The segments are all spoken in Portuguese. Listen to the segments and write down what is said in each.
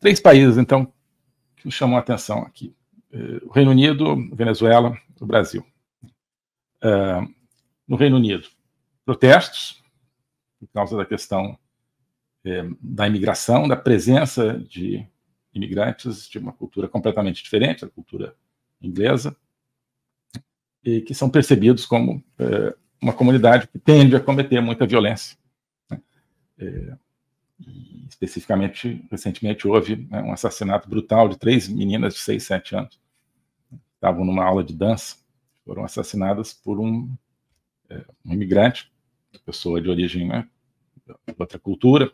3 países, então, que me chamam a atenção aqui. O Reino Unido, Venezuela, o Brasil. No Reino Unido, protestos, por causa da questão da imigração, da presença de imigrantes de uma cultura completamente diferente, a cultura inglesa, e que são percebidos como uma comunidade que tende a cometer muita violência. E, especificamente, recentemente, houve um assassinato brutal de 3 meninas de 6, 7 anos. Estavam numa aula de dança, foram assassinadas por um imigrante, pessoa de origem de outra cultura,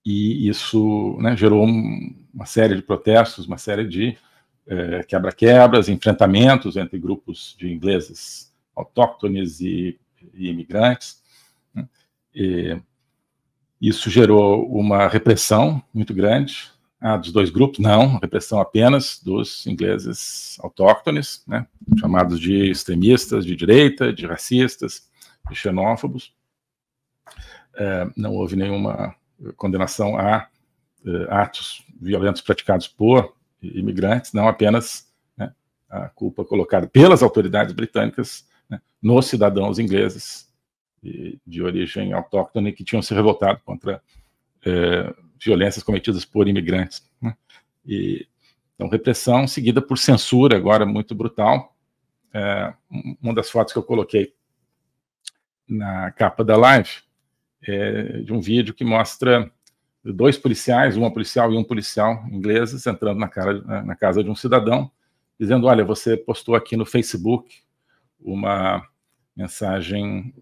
e isso gerou uma série de protestos, uma série de quebra-quebras, enfrentamentos entre grupos de ingleses autóctones e imigrantes. E isso gerou uma repressão muito grande dos 2 grupos, não, repressão apenas dos ingleses autóctones, chamados de extremistas de direita, de racistas, de xenófobos. Não houve nenhuma condenação a atos violentos praticados por imigrantes, não apenas a culpa colocada pelas autoridades britânicas nos cidadãos ingleses de origem autóctone que tinham se revoltado contra violências cometidas por imigrantes. Então, repressão seguida por censura, agora muito brutal. Uma das fotos que eu coloquei na capa da live é de um vídeo que mostra 2 policiais, uma policial e um policial ingleses entrando na casa de um cidadão, dizendo: olha, você postou aqui no Facebook uma mensagem,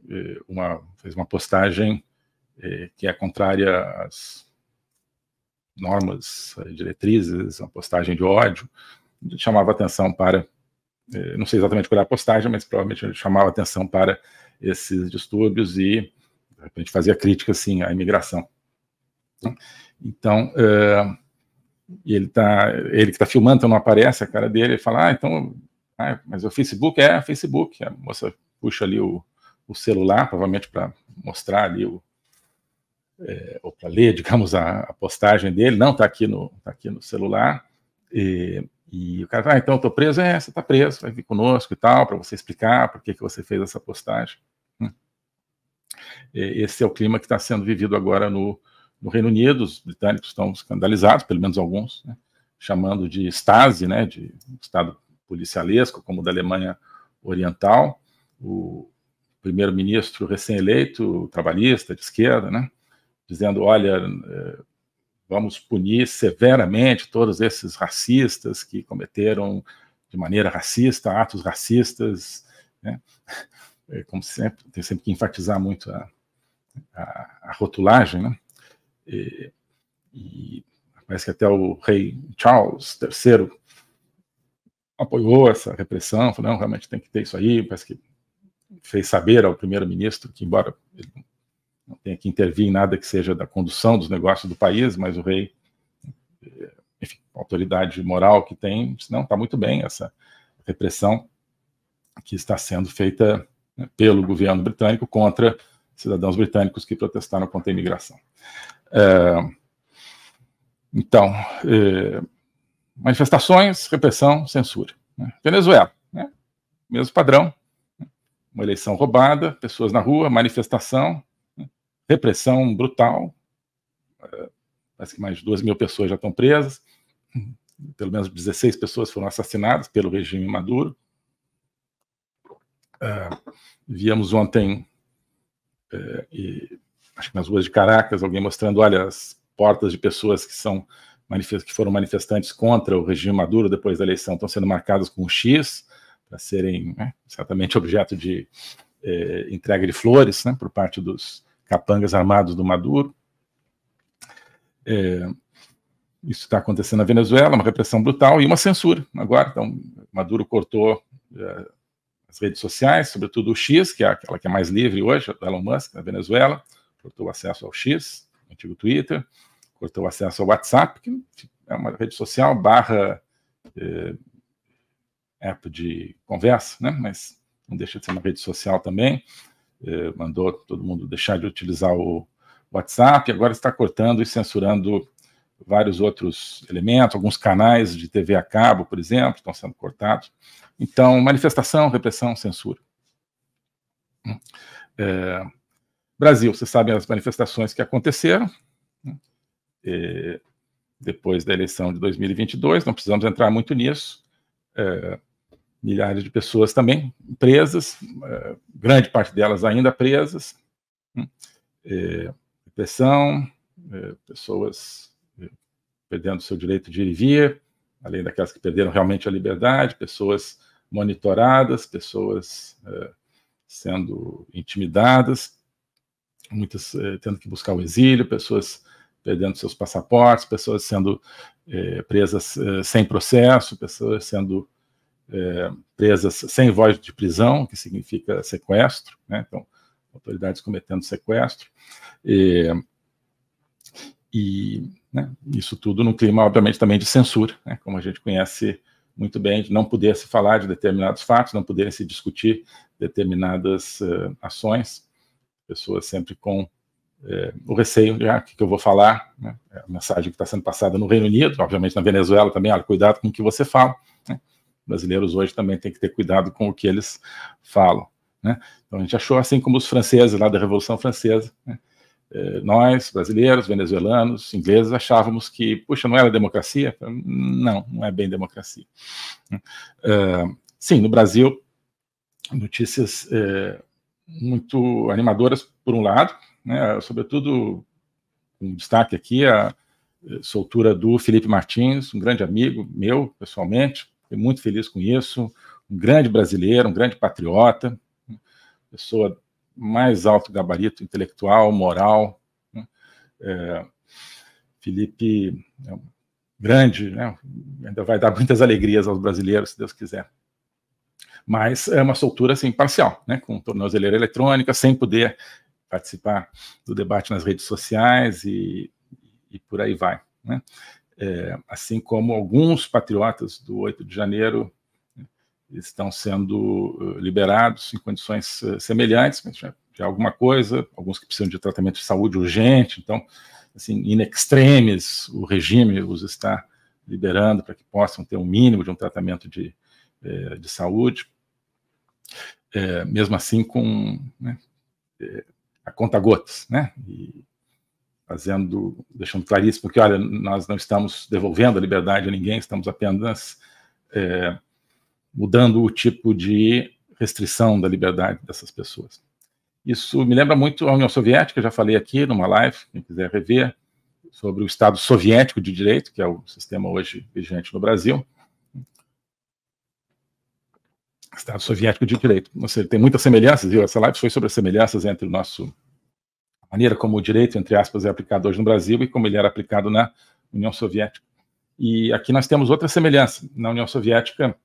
fez uma postagem que é contrária às normas, diretrizes, uma postagem de ódio. Ele chamava atenção para, não sei exatamente qual era a postagem, mas provavelmente ele chamava atenção para esses distúrbios e, de repente, fazia crítica, assim, à imigração. Então, ele que está filmando, então não aparece a cara dele, ele fala: mas o Facebook Facebook. A moça puxa ali o celular, provavelmente para mostrar ali ou para ler, digamos, a postagem dele. Não, está aqui no celular. E o cara fala: então eu estou preso. Você está preso, vai vir conosco e tal, para você explicar por que você fez essa postagem. Esse é o clima que está sendo vivido agora no Reino Unido. Os britânicos estão escandalizados, pelo menos alguns, chamando de Stasi, de Estado policialesco, como o da Alemanha Oriental. O primeiro-ministro recém-eleito, trabalhista, de esquerda, dizendo: olha, vamos punir severamente todos esses racistas que cometeram de maneira racista atos racistas. Como sempre, tem sempre que enfatizar muito a rotulagem, e parece que até o rei Charles III apoiou essa repressão, falou: não, realmente tem que ter isso aí. Parece que fez saber ao primeiro-ministro que, embora ele não tenha que intervir em nada que seja da condução dos negócios do país, mas o rei, enfim, a autoridade moral que tem, disse: não, está muito bem essa repressão que está sendo feita pelo governo britânico contra cidadãos britânicos que protestaram contra a imigração. Então, manifestações, repressão, censura. Venezuela, mesmo padrão, uma eleição roubada, pessoas na rua, manifestação, repressão brutal, parece que mais de 2.000 pessoas já estão presas, pelo menos 16 pessoas foram assassinadas pelo regime Maduro. Víamos ontem, acho que nas ruas de Caracas, alguém mostrando: olha, as portas de pessoas que foram manifestantes contra o regime Maduro depois da eleição estão sendo marcadas com um X, para serem certamente objeto de entrega de flores, por parte dos capangas armados do Maduro. Isso está acontecendo na Venezuela, uma repressão brutal e uma censura agora. Então, Maduro cortou as redes sociais, sobretudo o X, que é aquela que é mais livre hoje, do Elon Musk, na Venezuela, cortou o acesso ao X, o antigo Twitter, cortou o acesso ao WhatsApp, que é uma rede social barra app de conversa, mas não deixa de ser uma rede social também. Mandou todo mundo deixar de utilizar o WhatsApp, agora está cortando e censurando vários outros elementos, alguns canais de TV a cabo, por exemplo, estão sendo cortados. Então, manifestação, repressão, censura. Brasil, vocês sabem as manifestações que aconteceram, depois da eleição de 2022, não precisamos entrar muito nisso. Milhares de pessoas também presas, grande parte delas ainda presas, repressão, pessoas perdendo seu direito de ir e vir, além daquelas que perderam realmente a liberdade, pessoas monitoradas, pessoas sendo intimidadas, muitas tendo que buscar o exílio, pessoas perdendo seus passaportes, pessoas sendo presas sem processo, pessoas sendo presas sem voz de prisão, que significa sequestro, né? Então, autoridades cometendo sequestro, né, isso tudo num clima, obviamente, também de censura, né, como a gente conhece muito bem, de não poder se falar de determinados fatos, não poderem se discutir determinadas ações, pessoas sempre com o receio de o que eu vou falar, né, a mensagem que está sendo passada no Reino Unido, obviamente na Venezuela também, olha, cuidado com o que você fala, né? Brasileiros hoje também têm que ter cuidado com o que eles falam, né? Então a gente achou, assim como os franceses lá da Revolução Francesa, né? Nós, brasileiros, venezuelanos, ingleses, achávamos que, puxa, não era democracia? Não, não é bem democracia. Sim, no Brasil, notícias muito animadoras, por um lado, né, sobretudo, um destaque aqui, a soltura do Felipe Martins, um grande amigo meu, pessoalmente, fiquei muito feliz com isso, um grande brasileiro, um grande patriota, pessoa mais alto gabarito intelectual, moral, né? Felipe é um grande, né? Ainda vai dar muitas alegrias aos brasileiros, se Deus quiser. Mas é uma soltura assim, parcial, né? Com tornozeleira eletrônica, sem poder participar do debate nas redes sociais e por aí vai, né? Assim como alguns patriotas do 8 de janeiro estão sendo liberados em condições semelhantes, mas já alguma coisa, alguns que precisam de tratamento de saúde urgente, então, assim, in extremis, o regime os está liberando para que possam ter um mínimo de um tratamento de saúde, mesmo assim com, né, a conta-gotas, né, e deixando claríssimo que, olha, nós não estamos devolvendo a liberdade a ninguém, estamos apenas mudando o tipo de restrição da liberdade dessas pessoas. Isso me lembra muito a União Soviética, já falei aqui numa live, quem quiser rever, sobre o Estado Soviético de Direito, que é o sistema hoje vigente no Brasil. Estado Soviético de Direito. Você tem muitas semelhanças, viu? Essa live foi sobre as semelhanças entre a maneira como o direito, entre aspas, é aplicado hoje no Brasil e como ele era aplicado na União Soviética. E aqui nós temos outra semelhança. Na União Soviética,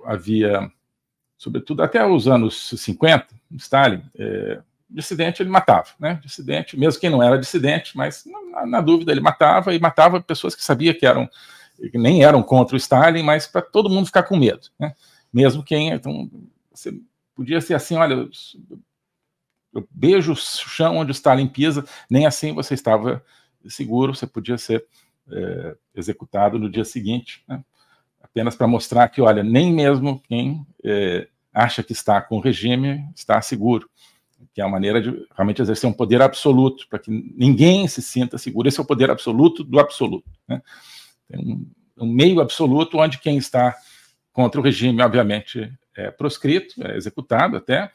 havia, sobretudo até os anos 50, Stalin, dissidente ele matava, né? Dissidente, mesmo quem não era dissidente, mas na dúvida ele matava, e matava pessoas que sabia que nem eram contra o Stalin, mas para todo mundo ficar com medo, né? Mesmo quem, então, você podia ser assim, olha, eu beijo o chão onde o Stalin pisa, nem assim você estava seguro, você podia ser executado no dia seguinte, né? Apenas para mostrar que, olha, nem mesmo quem acha que está com o regime está seguro, que é a maneira de realmente exercer um poder absoluto, para que ninguém se sinta seguro. Esse é o poder absoluto do absoluto, né? Tem um meio absoluto onde quem está contra o regime, obviamente, é proscrito, é executado até,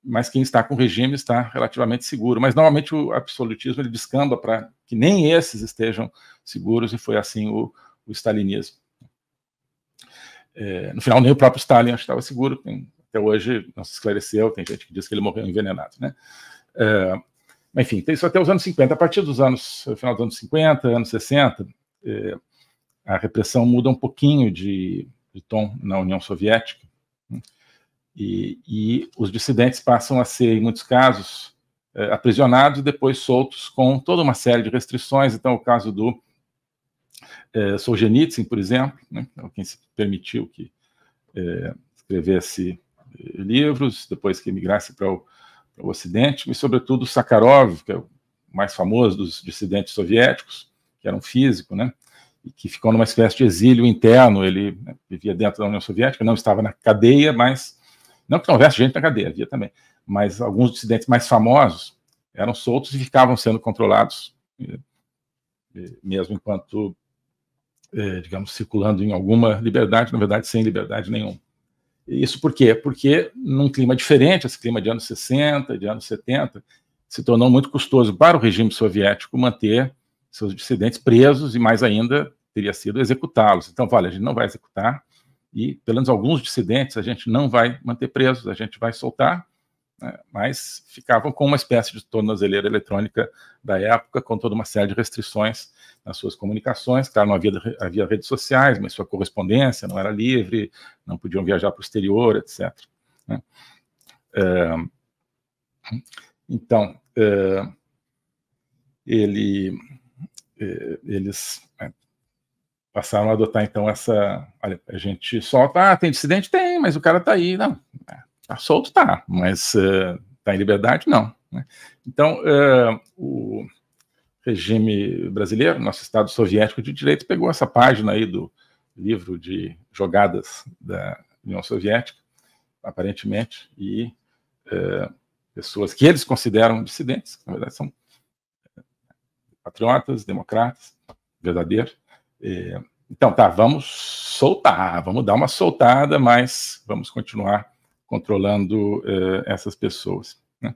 mas quem está com o regime está relativamente seguro. Mas, normalmente, o absolutismo ele descamba para que nem esses estejam seguros, e foi assim o stalinismo. No final, nem o próprio Stalin estava seguro, até hoje não se esclareceu, tem gente que diz que ele morreu envenenado, né? Enfim, tem isso até os anos 50. A partir dos final dos anos 50, anos 60, a repressão muda um pouquinho de tom na União Soviética, né? E os dissidentes passam a ser, em muitos casos, aprisionados e depois soltos com toda uma série de restrições. Então, o caso do Solzhenitsyn, por exemplo, né, quem se permitiu que escrevesse livros, depois que emigrasse para o Ocidente, e, sobretudo, Sakharov, que é mais famoso dos dissidentes soviéticos, que era um físico, né, e que ficou numa espécie de exílio interno. Ele, né, vivia dentro da União Soviética, não estava na cadeia, mas não que não houvesse gente na cadeia, havia também, mas alguns dissidentes mais famosos eram soltos e ficavam sendo controlados, mesmo enquanto, digamos, circulando em alguma liberdade, na verdade, sem liberdade nenhuma. Isso por quê? Porque num clima diferente, esse clima de anos 60, de anos 70, se tornou muito custoso para o regime soviético manter seus dissidentes presos e, mais ainda, teria sido executá-los. Então, olha, a gente não vai executar e, pelo menos alguns dissidentes, a gente não vai manter presos, a gente vai soltar, né? Mas ficavam com uma espécie de tornozeleira eletrônica da época, com toda uma série de restrições nas suas comunicações. Claro, não havia redes sociais, mas sua correspondência não era livre, não podiam viajar para o exterior, etc. Né? Então, eles passaram a adotar, então, essa... Olha, a gente solta, tem dissidente? Tem, mas o cara está aí. Não, está solto, tá, mas está em liberdade? Não. Né? Então, o regime brasileiro, nosso Estado Soviético de Direito, pegou essa página aí do livro de jogadas da União Soviética, aparentemente, e pessoas que eles consideram dissidentes, que na verdade são patriotas, democratas, verdadeiros. Então, tá, vamos soltar, vamos dar uma soltada, mas vamos continuar controlando essas pessoas. Né?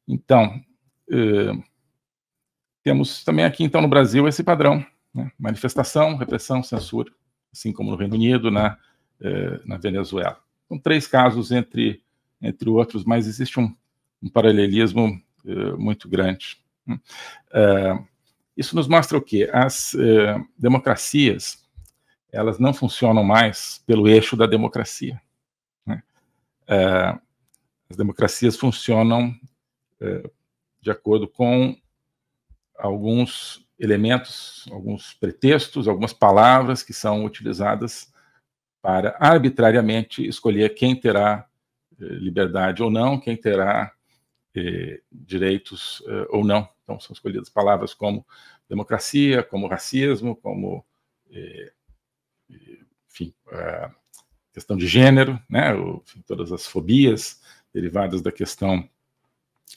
Então, temos também aqui, então, no Brasil, esse padrão, né? Manifestação, repressão, censura, assim como no Reino Unido, na Venezuela. São 3 casos entre outros, mas existe um paralelismo muito grande. Isso nos mostra o quê? As democracias, elas não funcionam mais pelo eixo da democracia. Né? As democracias funcionam de acordo com alguns elementos, alguns pretextos, algumas palavras que são utilizadas para arbitrariamente escolher quem terá liberdade ou não, quem terá direitos ou não. Então, são escolhidas palavras como democracia, como racismo, como, enfim, questão de gênero, né? Todas as fobias derivadas da questão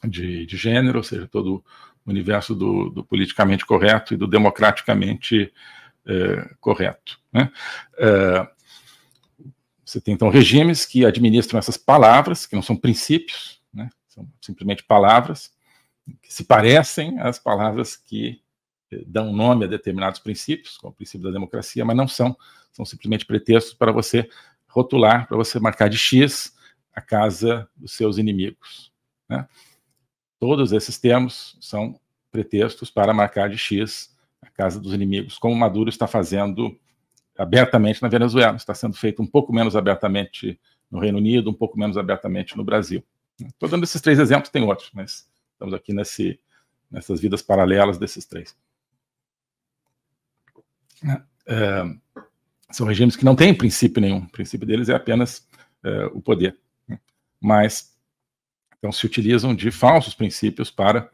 de gênero, ou seja, todo o universo do politicamente correto e do democraticamente correto. Né? Você tem, então, regimes que administram essas palavras, que não são princípios, né? São simplesmente palavras, que se parecem às palavras que dão nome a determinados princípios, como o princípio da democracia, mas não são simplesmente pretextos para você rotular, para você marcar de X a casa dos seus inimigos. Né? Todos esses termos são pretextos para marcar de X a casa dos inimigos, como Maduro está fazendo abertamente na Venezuela. Está sendo feito um pouco menos abertamente no Reino Unido, um pouco menos abertamente no Brasil. Estou dando esses 3 exemplos, tem outros, mas estamos aqui nessas vidas paralelas desses 3. São regimes que não têm princípio nenhum. O princípio deles é apenas o poder. Mas, então, se utilizam de falsos princípios para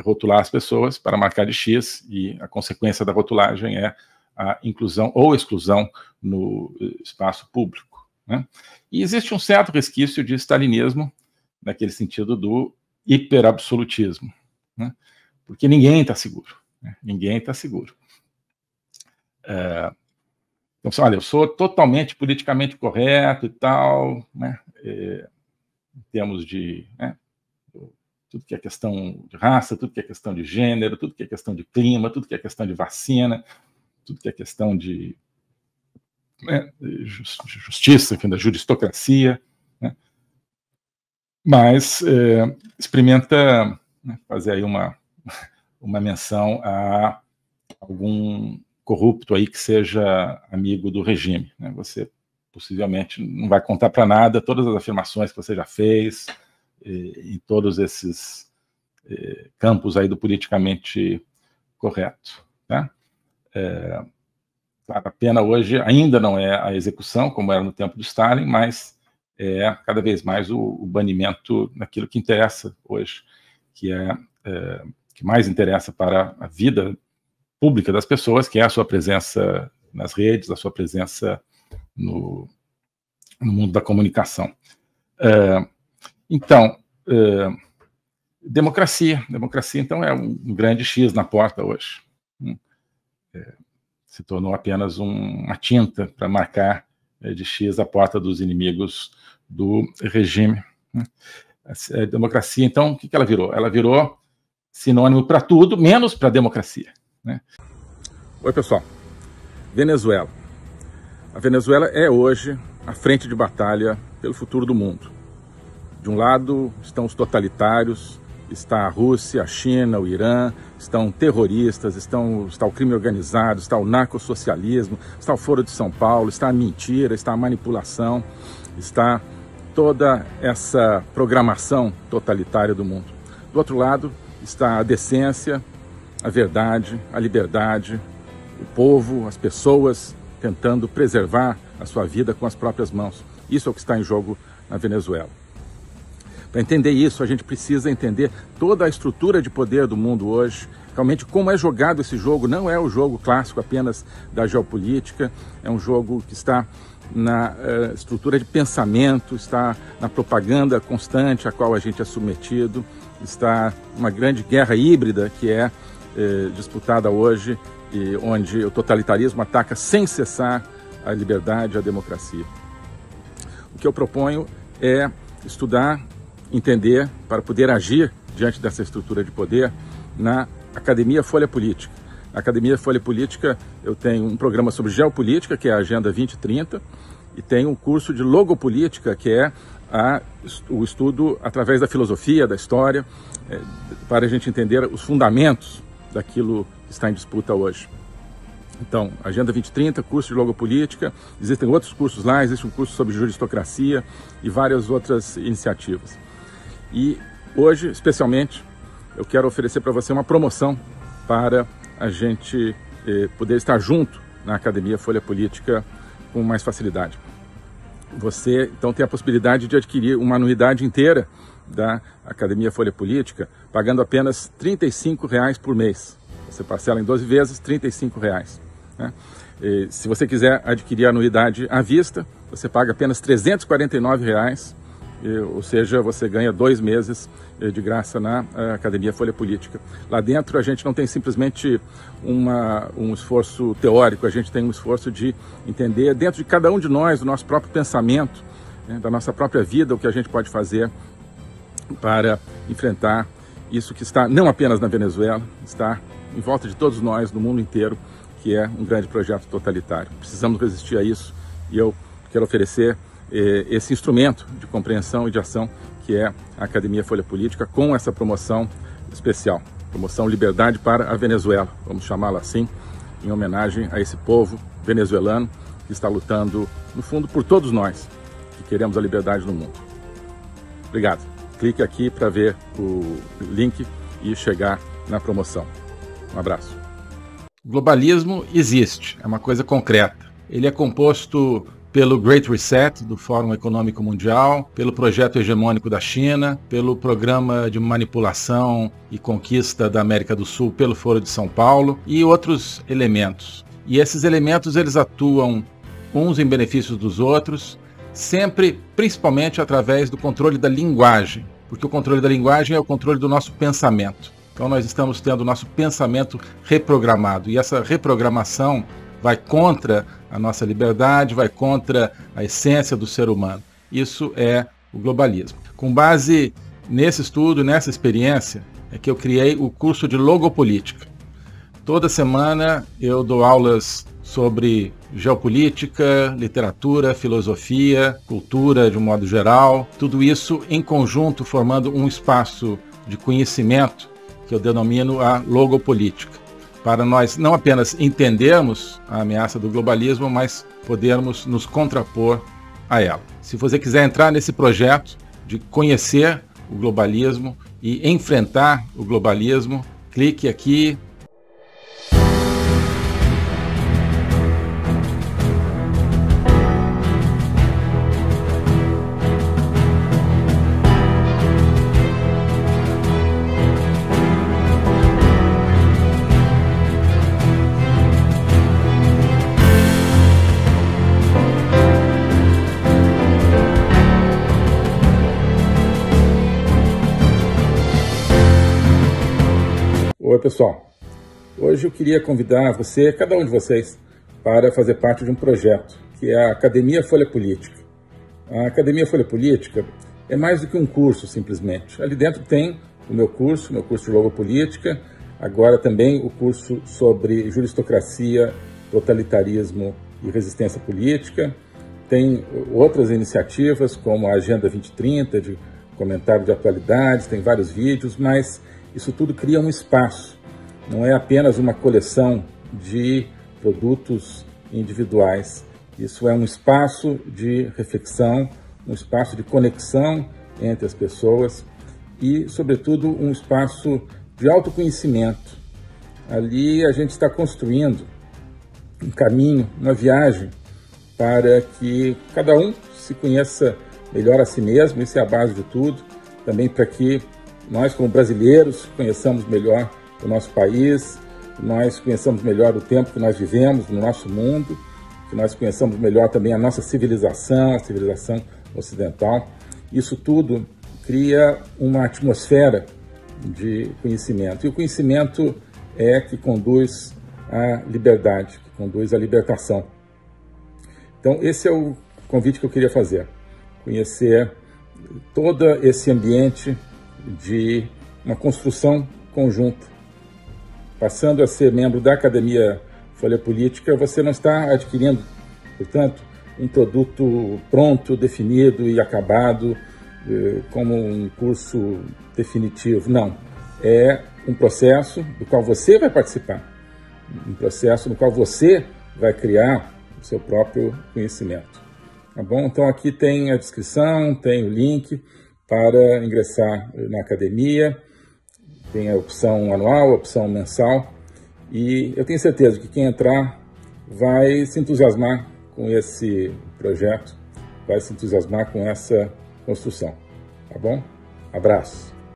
rotular as pessoas, para marcar de X, e a consequência da rotulagem é a inclusão ou exclusão no espaço público. Né? E existe um certo resquício de stalinismo, naquele sentido do hiperabsolutismo, né? Porque ninguém está seguro. Né? Ninguém está seguro. Então, olha, eu sou totalmente politicamente correto e tal, né? Em termos de tudo que é questão de raça, tudo que é questão de gênero, tudo que é questão de clima, tudo que é questão de vacina, tudo que é questão de justiça, da juristocracia, né? Mas experimenta fazer aí uma menção a algum corrupto aí que seja amigo do regime. Né? Você possivelmente não vai contar para nada todas as afirmações que você já fez em todos esses campos aí do politicamente correto. Tá? A pena hoje ainda não é a execução, como era no tempo de Stalin, mas é cada vez mais o banimento naquilo que interessa hoje, que mais interessa para a vida pública das pessoas, que é a sua presença nas redes, a sua presença no mundo da comunicação. Então, democracia, então, é um grande X na porta hoje. Se tornou apenas uma tinta para marcar de X a porta dos inimigos do regime. A democracia, então, o que ela virou? Ela virou sinônimo para tudo, menos para a democracia. Oi, pessoal. Venezuela. A Venezuela é hoje a frente de batalha pelo futuro do mundo. De um lado estão os totalitários, está a Rússia, a China, o Irã, estão terroristas, está o crime organizado, está o narcossocialismo, está o Foro de São Paulo, está a mentira, está a manipulação, está toda essa programação totalitária do mundo. Do outro lado está a decência, a verdade, a liberdade, o povo, as pessoas tentando preservar a sua vida com as próprias mãos. Isso é o que está em jogo na Venezuela. Para entender isso, a gente precisa entender toda a estrutura de poder do mundo hoje, realmente como é jogado esse jogo. Não é o jogo clássico apenas da geopolítica, é um jogo que está na estrutura de pensamento, está na propaganda constante a qual a gente é submetido, está uma grande guerra híbrida que é disputada hoje, e onde o totalitarismo ataca sem cessar a liberdade e a democracia. O que eu proponho é estudar, entender, para poder agir diante dessa estrutura de poder na Academia Folha Política. Na Academia Folha Política eu tenho um programa sobre geopolítica, que é a Agenda 2030, e tenho um curso de logopolítica, que é o estudo através da filosofia, da história, para a gente entender os fundamentos daquilo que está em disputa hoje. Então, Agenda 2030, curso de logopolítica, existem outros cursos lá, existe um curso sobre juristocracia e várias outras iniciativas. E hoje, especialmente, eu quero oferecer para você uma promoção para a gente poder estar junto na Academia Folha Política com mais facilidade. Você, então, tem a possibilidade de adquirir uma anuidade inteira da Academia Folha Política, pagando apenas R$ 35,00 por mês. Você parcela em 12 vezes, R$ 35,00. Né? Se você quiser adquirir a anuidade à vista, você paga apenas R$ 349,00, ou seja, você ganha 2 meses de graça na Academia Folha Política. Lá dentro a gente não tem simplesmente um esforço teórico, a gente tem um esforço de entender dentro de cada um de nós, o nosso próprio pensamento, da nossa própria vida, o que a gente pode fazer para enfrentar isso que está não apenas na Venezuela, está em volta de todos nós, no mundo inteiro, que é um grande projeto totalitário. Precisamos resistir a isso e eu quero oferecer esse instrumento de compreensão e de ação que é a Academia Folha Política, com essa promoção especial, promoção Liberdade para a Venezuela, vamos chamá-la assim, em homenagem a esse povo venezuelano que está lutando, no fundo, por todos nós que queremos a liberdade no mundo. Obrigado. Clique aqui para ver o link e chegar na promoção. Um abraço. O globalismo existe, é uma coisa concreta. Ele é composto pelo Great Reset do Fórum Econômico Mundial, pelo projeto hegemônico da China, pelo programa de manipulação e conquista da América do Sul pelo Foro de São Paulo e outros elementos. E esses elementos eles atuam uns em benefício dos outros, sempre, principalmente através do controle da linguagem, porque o controle da linguagem é o controle do nosso pensamento. Então nós estamos tendo o nosso pensamento reprogramado, e essa reprogramação vai contra a nossa liberdade, vai contra a essência do ser humano. Isso é o globalismo. Com base nesse estudo, nessa experiência, é que eu criei o curso de logopolítica. Toda semana eu dou aulas sobre geopolítica, literatura, filosofia, cultura de um modo geral, tudo isso em conjunto formando um espaço de conhecimento que eu denomino a logopolítica, para nós não apenas entendermos a ameaça do globalismo, mas podermos nos contrapor a ela. Se você quiser entrar nesse projeto de conhecer o globalismo e enfrentar o globalismo, clique aqui. Oi, pessoal. Hoje eu queria convidar você, cada um de vocês, para fazer parte de um projeto, que é a Academia Folha Política. A Academia Folha Política é mais do que um curso, simplesmente. Ali dentro tem o meu curso de Logopolítica, agora também o curso sobre juristocracia, totalitarismo e resistência política. Tem outras iniciativas, como a Agenda 2030, de comentário de atualidades, tem vários vídeos, mas isso tudo cria um espaço. Não é apenas uma coleção de produtos individuais. Isso é um espaço de reflexão, um espaço de conexão entre as pessoas e, sobretudo, um espaço de autoconhecimento. Ali a gente está construindo um caminho, uma viagem para que cada um se conheça melhor a si mesmo, isso é a base de tudo, também para que nós, como brasileiros, conheçamos melhor o nosso país, que nós conheçamos melhor o tempo que nós vivemos no nosso mundo, que nós conheçamos melhor também a nossa civilização, a civilização ocidental. Isso tudo cria uma atmosfera de conhecimento. E o conhecimento é que conduz à liberdade, que conduz à libertação. Então, esse é o convite que eu queria fazer. Conhecer todo esse ambiente de uma construção conjunta. Passando a ser membro da Academia Folha Política, você não está adquirindo, portanto, um produto pronto, definido e acabado, como um curso definitivo. Não. É um processo do qual você vai participar, um processo no qual você vai criar o seu próprio conhecimento. Tá bom? Então aqui tem a descrição, tem o link para ingressar na academia, tem a opção anual, a opção mensal, e eu tenho certeza que quem entrar vai se entusiasmar com esse projeto, vai se entusiasmar com essa construção. Tá bom? Abraço!